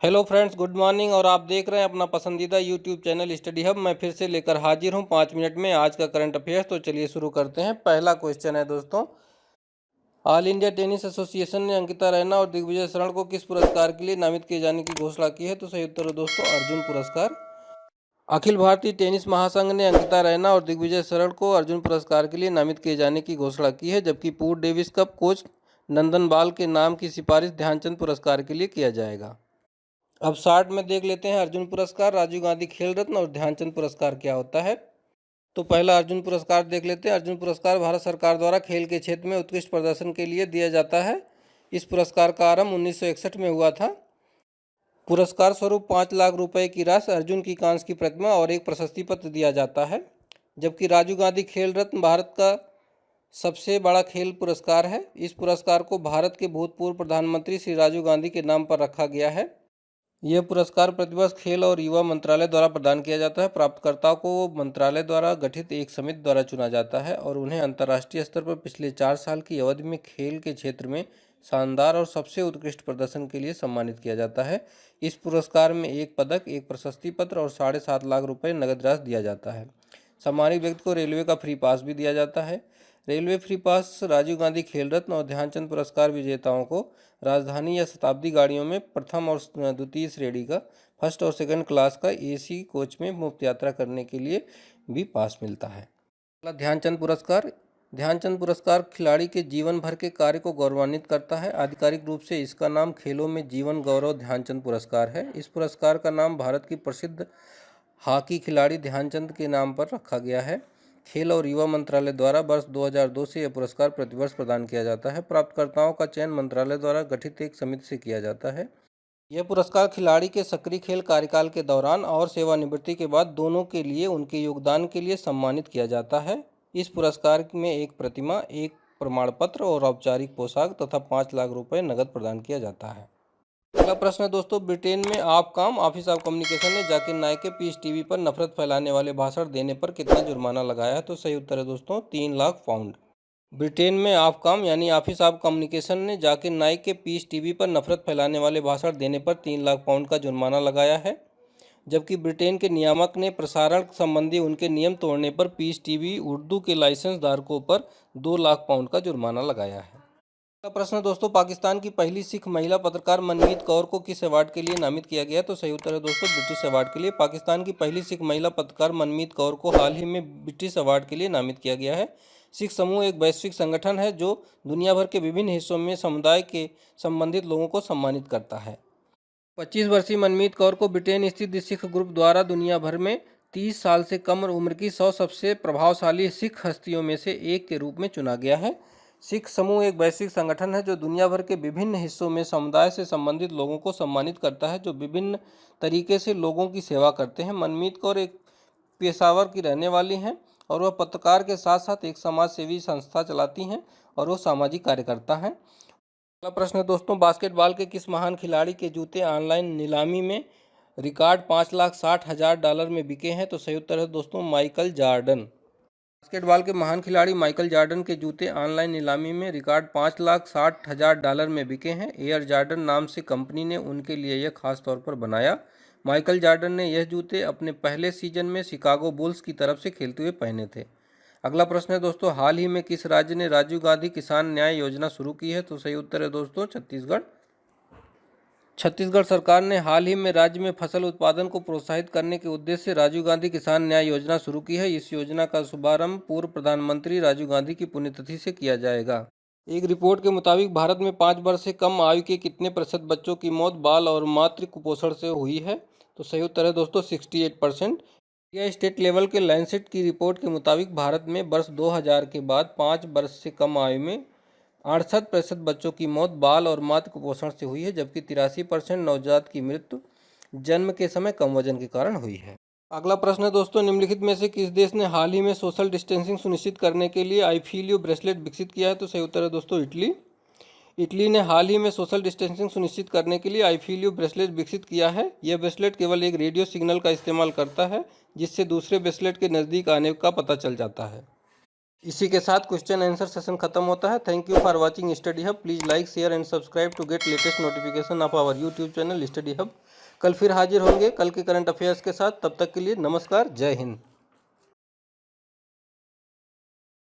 Hello friends, good morning. और आप देख रहे हैं अपना पसंदीदा यूट्यूब चैनल स्टडी हब। मैं फिर से लेकर हाजिर हूं 5 मिनट में आज का करंट अफेयर्स। तो चलिए शुरू करते हैं। पहला क्वेश्चन है दोस्तों, ऑल इंडिया टेनिस एसोसिएशन ने अंकिता रैना और दिग्विजय शरण को किस पुरस्कार के लिए नामित किए जाने की घोषणा की है? तो सही उत्तर है दोस्तों अर्जुन पुरस्कार। अखिल भारतीय टेनिस महासंघ ने अंकिता रैना और दिग्विजय शरण को अर्जुन पुरस्कार के लिए नामित किए जाने की घोषणा की है, जबकि पूर्व डेविस कप कोच नंदन बाल के नाम की सिफारिश ध्यानचंद पुरस्कार के लिए किया जाएगा। अब शार्ट में देख लेते हैं अर्जुन पुरस्कार, राजीव गांधी खेल रत्न और ध्यानचंद पुरस्कार क्या होता है। तो पहला अर्जुन पुरस्कार देख लेते हैं। अर्जुन पुरस्कार भारत सरकार द्वारा खेल के क्षेत्र में उत्कृष्ट प्रदर्शन के लिए दिया जाता है। इस पुरस्कार का आरंभ 1961 में हुआ था। पुरस्कार स्वरूप 5 लाख रुपए की राशि, अर्जुन की कांस्य की प्रतिमा और एक प्रशस्ति पत्र दिया जाता है। जबकि राजीव गांधी खेल रत्न भारत का सबसे बड़ा खेल पुरस्कार है। इस पुरस्कार को भारत के भूतपूर्व प्रधानमंत्री श्री राजीव गांधी के नाम पर रखा गया है। यह पुरस्कार प्रतिवर्ष खेल और युवा मंत्रालय द्वारा प्रदान किया जाता है। प्राप्तकर्ताओं को मंत्रालय द्वारा गठित एक समिति द्वारा चुना जाता है और उन्हें अंतर्राष्ट्रीय स्तर पर पिछले 4 साल की अवधि में खेल के क्षेत्र में शानदार और सबसे उत्कृष्ट प्रदर्शन के लिए सम्मानित किया जाता है। इस पुरस्कार में एक पदक, एक प्रशस्ति पत्र और 7.5 लाख रुपये नगद राशि दिया जाता है। सम्मानित व्यक्ति को रेलवे का फ्री पास भी दिया जाता है। Railway free pass Rajiv Gandhi Khel Ratna और ध्यानचंद पुरस्कार विजेताओं को राजधानी या शताब्दी गाड़ियों में प्रथम और द्वितीय श्रेणी का, फर्स्ट और सेकंड क्लास का एसी कोच में मुफ्त यात्रा करने के लिए भी पास मिलता है। ध्यानचंद पुरस्कार। ध्यानचंद पुरस्कार खिलाड़ी के जीवन भर के कार्य को गौरवान्वित करता है। आधिकारिक रूप से इसका नाम खेलों में जीवन गौरव ध्यानचंद पुरस्कार है। इस पुरस्कार का नाम भारत की प्रसिद्ध हॉकी खिलाड़ी ध्यानचंद के नाम पर रखा गया है। खेल और युवा मंत्रालय द्वारा वर्ष 2002 से यह पुरस्कार प्रतिवर्ष प्रदान किया जाता है। प्राप्तकर्ताओं का चयन मंत्रालय द्वारा गठित एक समिति से किया जाता है। यह पुरस्कार खिलाड़ी के सक्रिय खेल कार्यकाल के दौरान और सेवानिवृत्ति के बाद दोनों के लिए उनके योगदान के लिए सम्मानित किया जाता है। इस पुरस्कार में एक प्रतिमा, एक प्रमाण पत्र और औपचारिक पोशाक तथा 5 लाख रुपये नगद प्रदान किया जाता है। अगला प्रश्न है दोस्तों, ब्रिटेन में ऑफकॉम ऑफिस ऑफ कम्युनिकेशन ने जाकिर नाइक के पीस टीवी पर नफरत फैलाने वाले भाषण देने पर कितना जुर्माना लगाया है? तो सही उत्तर है दोस्तों 3 लाख पाउंड। ब्रिटेन में ऑफकॉम यानी ऑफिस ऑफ कम्युनिकेशन ने जाकिर नाइक के पीस टीवी पर नफरत फैलाने वाले भाषण देने पर 3 लाख पाउंड का जुर्माना लगाया है। जबकि ब्रिटेन के नियामक ने प्रसारण संबंधी उनके नियम तोड़ने पर पीस टीवी उर्दू के लाइसेंस धारकों पर 2 लाख पाउंड का जुर्माना लगाया है। प्रश्न दोस्तों, पाकिस्तान की पहली सिख महिला पत्रकार मनमीत कौर को किस अवार्ड के लिए नामित किया गया? तो सही उत्तर है दोस्तों ब्रिटिश अवार्ड के लिए। पाकिस्तान की पहली सिख महिला पत्रकार मनमीत कौर को हाल ही में ब्रिटिश अवार्ड के लिए नामित किया गया है। सिख समूह एक वैश्विक संगठन है जो दुनिया भर के विभिन्न हिस्सों में समुदाय के संबंधित लोगों को सम्मानित करता है। 25 वर्षीय मनमीत कौर को ब्रिटेन स्थित सिख ग्रुप द्वारा दुनिया भर में 30 साल से कम उम्र की 100 सबसे प्रभावशाली सिख हस्तियों में से एक के रूप में चुना गया है। सिख समूह एक वैश्विक संगठन है जो दुनिया भर के विभिन्न हिस्सों में समुदाय से संबंधित लोगों को सम्मानित करता है जो विभिन्न तरीके से लोगों की सेवा करते हैं। मनमीत कौर एक पेशावर की रहने वाली हैं और वह पत्रकार के साथ साथ एक समाज सेवी संस्था चलाती हैं और वो सामाजिक कार्यकर्ता हैं। अगला प्रश्न है दोस्तों, बास्केटबॉल के किस महान खिलाड़ी के जूते ऑनलाइन नीलामी में रिकॉर्ड $5,60,000 में बिके हैं? तो सही उत्तर है दोस्तों माइकल जॉर्डन। बास्केटबॉल के महान खिलाड़ी माइकल जॉर्डन के जूते ऑनलाइन नीलामी में रिकॉर्ड $5,60,000 में बिके हैं। एयर जॉर्डन नाम से कंपनी ने उनके लिए यह खास तौर पर बनाया। माइकल जॉर्डन ने यह जूते अपने पहले सीजन में शिकागो बुल्स की तरफ से खेलते हुए पहने थे। अगला प्रश्न है दोस्तों, हाल ही में किस राज्य ने राजीव गांधी किसान न्याय योजना शुरू की है? तो सही उत्तर है दोस्तों छत्तीसगढ़। छत्तीसगढ़ सरकार ने हाल ही में राज्य में फसल उत्पादन को प्रोत्साहित करने के उद्देश्य से राजीव गांधी किसान न्याय योजना शुरू की है। इस योजना का शुभारंभ पूर्व प्रधानमंत्री राजीव गांधी की पुण्यतिथि से किया जाएगा। एक रिपोर्ट के मुताबिक भारत में 5 वर्ष से कम आयु के कितने प्रतिशत बच्चों की मौत बाल और मातृ कुपोषण से हुई है? तो सही उत्तर है दोस्तों 68%। इंडिया स्टेट लेवल के लैंसेट की रिपोर्ट के मुताबिक भारत में वर्ष 2000 के बाद 5 वर्ष से कम आयु में 68% बच्चों की मौत बाल और मातृ कुपोषण से हुई है, जबकि 83% नवजात की मृत्यु जन्म के समय कम वजन के कारण हुई है। अगला प्रश्न है दोस्तों, निम्नलिखित में से किस देश ने हाल ही में सोशल डिस्टेंसिंग सुनिश्चित करने के लिए आई फील यू ब्रेसलेट विकसित किया है? तो सही उत्तर है दोस्तों इटली। इटली ने हाल ही में सोशल डिस्टेंसिंग सुनिश्चित करने के लिए आई फील यू ब्रेसलेट विकसित किया है। यह ब्रेसलेट केवल एक रेडियो सिग्नल का इस्तेमाल करता है जिससे दूसरे ब्रेसलेट के नज़दीक आने का पता चल जाता है। इसी के साथ क्वेश्चन आंसर सेशन खत्म होता है। Thank you for watching Study Hub. Please like share and subscribe to get latest notification of our YouTube channel Study Hub. कल फिर हाजिर होंगे कल के करंट अफेयर्स के साथ। तब तक के लिए नमस्कार, जय हिंद।